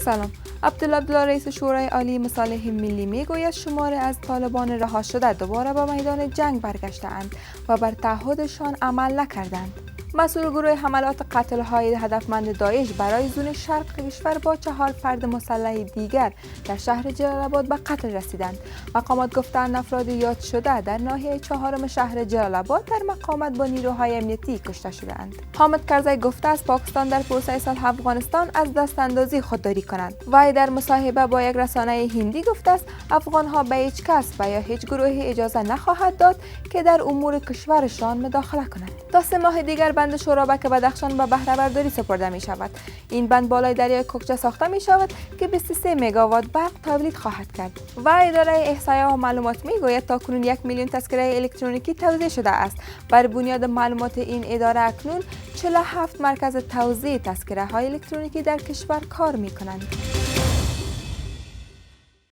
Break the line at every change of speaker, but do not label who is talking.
سلام. عبدالله رئیس شورای عالی مصالح ملی میگوید شماری از طالبان رها شده دوباره به میدان جنگ برگشته‌اند و بر تعهدشان عمل نکردند. مسئول گروه حملات قتل‌های هدفمند داعش برای زون شرق کشور با 4 فرد مسلح دیگر در شهر جلال آباد به قتل رسیدند. مقامات گفتند افراد یاد شده در ناحیه 4 شهر جلال آباد در مقاومت با نیروهای امنیتی کشته شدند. حامد کرزی گفته است پاکستان در پروسه صلح افغانستان از دست اندازی خودداری کنند. وی در مصاحبه با یک رسانه هندی گفته است افغان‌ها به هیچ کس و یا هیچ گروهی اجازه نخواهد داد که در امور کشورشان مداخله کند. تا 3 ماه دیگر بند شورابک بدخشان به بهره برداری سپرده می شود. این بند بالای دریای کوکچه ساخته می شود که 23 مگاوات برق تولید خواهد کرد. و اداره احصایه و معلومات می گوید تاکنون 1 میلیون تذکره الکترونیکی توزیع شده است. بر بنیاد معلومات این اداره اکنون 47 مرکز توزیع تذکره های الکترونیکی در کشور کار می کنند.